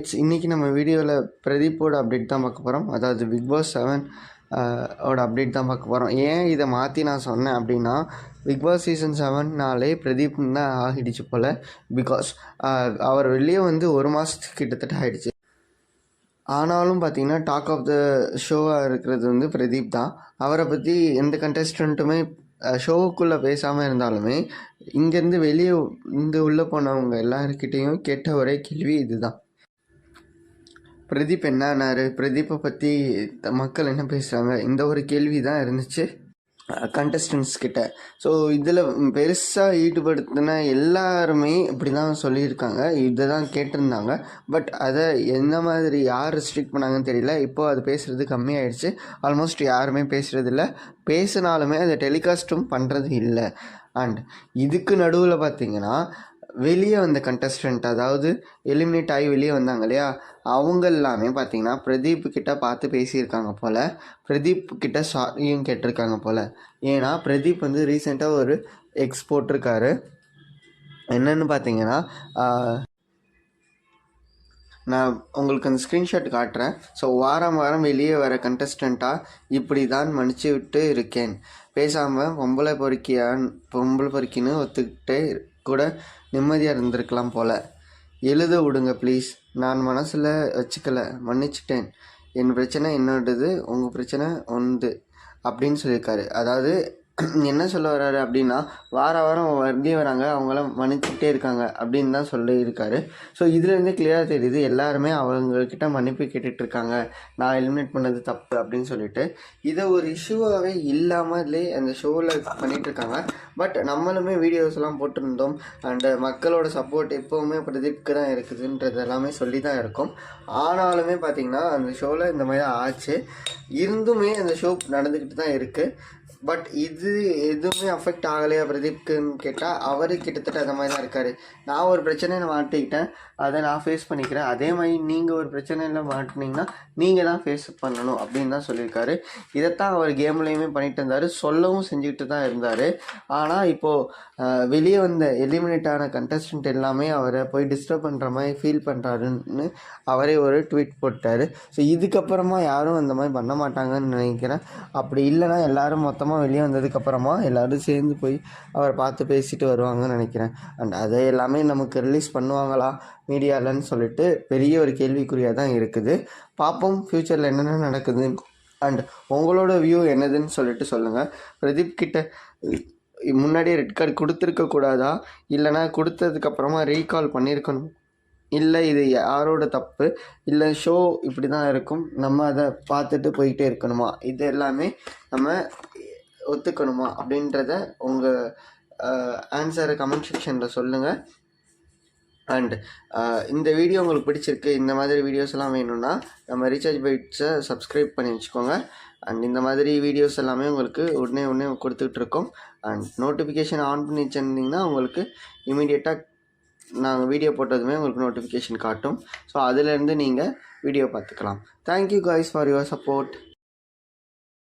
இன்றைக்கி நம்ம வீடியோவில் பிரதீப்போட அப்டேட் தான் பார்க்க போகிறோம். அதாவது பிக் பாஸ் 7 ஓட அப்டேட் தான் பார்க்க போகிறோம். ஏன் இதை மாற்றி நான் சொன்னேன் அப்படின்னா, பிக் பாஸ் சீசன் 7னாலே பிரதீப்னு தான் ஆகிடுச்சு போல். பிகாஸ் அவர் வெளியே வந்து 1 மாதத்துக்கு கிட்டத்தட்ட ஆகிடுச்சு. ஆனாலும் பார்த்திங்கன்னா டாக் ஆஃப் த ஷோவாக இருக்கிறது வந்து பிரதீப் தான். அவரை பற்றி எந்த கண்டஸ்டண்ட்டுமே ஷோவுக்குள்ளே பேசாமல் இருந்தாலுமே இங்கேருந்து வெளியே உள்ளே போனவங்க எல்லாருக்கிட்டேயும் கேட்ட ஒரே கேள்வி இதுதான். பிரதீப் என்னானாரு, பிரதீப்பை பற்றி மக்கள் என்ன பேசுகிறாங்க, இந்த ஒரு கேள்வி தான் இருந்துச்சு கண்டஸ்டன்ஸ் கிட்ட. ஸோ இதில் பெருசாக ஈடுபடுத்தின எல்லாருமே இப்படி தான் சொல்லியிருக்காங்க, இதை தான் கேட்டிருந்தாங்க. பட் அதை எந்த மாதிரி யார் ரெஸ்ட்ரிக்ட் பண்ணாங்கன்னு தெரியல. இப்போது அது பேசுகிறது கம்மியாயிடுச்சு. ஆல்மோஸ்ட் யாருமே பேசுகிறது இல்லை. பேசினாலுமே அதை டெலிகாஸ்ட்டும் பண்ணுறது இல்லை. அண்ட் இதுக்கு நடுவில் பார்த்திங்கன்னா வெளியே வந்த கண்டஸ்டன்ட், அதாவது எலிமினேட் ஆகி வெளியே வந்தாங்க இல்லையா, அவங்க எல்லாமே பார்த்திங்கன்னா பிரதீப் கிட்ட பார்த்து பேசியிருக்காங்க போல். பிரதீப் கிட்ட சாரியும் கேட்டிருக்காங்க போல். ஏன்னா பிரதீப் வந்து ரீசெண்டாக ஒரு எக்ஸ் போட்டிருக்காரு. என்னென்னு பார்த்தீங்கன்னா, நான் உங்களுக்கு அந்த ஸ்க்ரீன்ஷாட் காட்டுறேன். ஸோ வாரம் வெளியே வர கண்டஸ்டண்ட்டாக இப்படி தான் மன்னிச்சு விட்டு இருக்கேன். பேசாமல் பொம்பளை பொறுக்கின்னு ஒத்துக்கிட்டே கூட நிம்மதியாக இருந்திருக்கலாம் போல். எழுத விடுங்க ப்ளீஸ். நான் மனசில் வச்சுக்கல, மன்னிச்சிட்டேன். என் பிரச்சனை என்னோடது, உங்கள் பிரச்சனை ஒன்று அப்படின்னு சொல்லியிருக்காரு. அதாவது என்ன சொல்ல வர்றாரு அப்படின்னா, வாரம் வெளியே வராங்க, அவங்களாம் மன்னிச்சுட்டே இருக்காங்க அப்படின்னு தான் சொல்லியிருக்காரு. ஸோ இதுலேருந்தே கிளியராக தெரியுது எல்லாருமே அவங்கக்கிட்ட மன்னிப்பு கேட்டுட்ருக்காங்க, நான் எலிமினேட் பண்ணது தப்பு அப்படின்னு சொல்லிட்டு. இதை ஒரு இஷ்யூவாகவே இல்லாமலே அந்த ஷோவில் பண்ணிகிட்ருக்காங்க. பட் நம்மளுமே வீடியோஸ்லாம் போட்டிருந்தோம். அண்டு மக்களோட சப்போர்ட் எப்போவுமே பிரதீப்க்கு தான் இருக்குதுன்றது எல்லாமே சொல்லி தான் இருக்கும். ஆனாலுமே பார்த்திங்கன்னா அந்த ஷோவில் இந்த மாதிரி ஆச்சு. இருந்துமே அந்த ஷோ நடந்துக்கிட்டு தான் இருக்குது. பட் இது எதுவுமே அஃபெக்ட் ஆகலையா பிரதீப்க்குன்னு கேட்டால் அவர் கிட்டத்தட்ட அந்த மாதிரி தான் இருக்கார். நான் ஒரு பிரச்சனையை மாட்டிக்கிட்டேன், அதை நான் ஃபேஸ் பண்ணிக்கிறேன். அதே மாதிரி நீங்கள் ஒரு பிரச்சனையில் மாட்டினீங்கன்னா நீங்கள் தான் ஃபேஸ் பண்ணணும் அப்படின்னு தான் சொல்லியிருக்காரு. இதைத்தான் அவர் கேம்லேயுமே பண்ணிகிட்டு இருந்தார், சொல்லவும் செஞ்சுக்கிட்டு தான் இருந்தார். ஆனால் இப்போது வெளியே வந்த எலிமினேட் ஆன கண்டஸ்டன்ட் எல்லாமே அவரை போய் டிஸ்டர்ப் பண்ணுற மாதிரி ஃபீல் பண்ணுறாருன்னு அவரே ஒரு ட்வீட் போட்டார். ஸோ இதுக்கப்புறமா யாரும் அந்த மாதிரி பண்ண மாட்டாங்கன்னு நினைக்கிறேன். அப்படி இல்லைனா எல்லோரும் மொத்தமாக வெளியே வந்ததுக்கப்புறமா எல்லோரும் சேர்ந்து போய் அவரை பார்த்து பேசிட்டு வருவாங்கன்னு நினைக்கிறேன். அண்ட் அதை எல்லாமே நமக்கு ரிலீஸ் பண்ணுவாங்களா மீடியாலன்னு சொல்லிட்டு பெரிய ஒரு கேள்விக்குறியாக தான் இருக்குது. பார்ப்போம் ஃப்யூச்சரில் என்னென்ன நடக்குது. அண்ட் உங்களோட வியூ என்னதுன்னு சொல்லிட்டு சொல்லுங்கள். பிரதீப் கிட்ட முன்னாடியே ரெட் கார்டு கொடுத்துருக்கக்கூடாதா, இல்லைனா கொடுத்ததுக்கப்புறமா ரீகால் பண்ணியிருக்கணும், இல்லை இது யாரோட தப்பு, இல்லை ஷோ இப்படி தான் இருக்கும், நம்ம அதை பார்த்துட்டு போயிட்டே இருக்கணுமா, இது எல்லாமே நம்ம ஒத்துக்கணுமா அப்படின்றத உங்கள் ஆன்சரை கமெண்ட் செக்ஷனில் சொல்லுங்கள். அண்ட் இந்த வீடியோ உங்களுக்கு பிடிச்சிருக்கு, இந்த மாதிரி வீடியோஸ் எல்லாம் வேணும்னா நம்ம ரீசார்ஜ் பைட்ஸை சப்ஸ்கிரைப் பண்ணி வச்சுக்கோங்க. அண்ட் இந்த மாதிரி வீடியோஸ் எல்லாமே உங்களுக்கு உடனே கொடுத்துக்கிட்டு இருக்கோம். அண்ட் நோட்டிஃபிகேஷன் ஆன் பண்ணி வச்சுருந்தீங்கன்னா உங்களுக்கு இமீடியட்டாக நாங்கள் வீடியோ போட்டதுமே உங்களுக்கு நோட்டிஃபிகேஷன் காட்டும். ஸோ அதிலேருந்து நீங்கள் வீடியோ பார்த்துக்கலாம். Thank you guys for your support.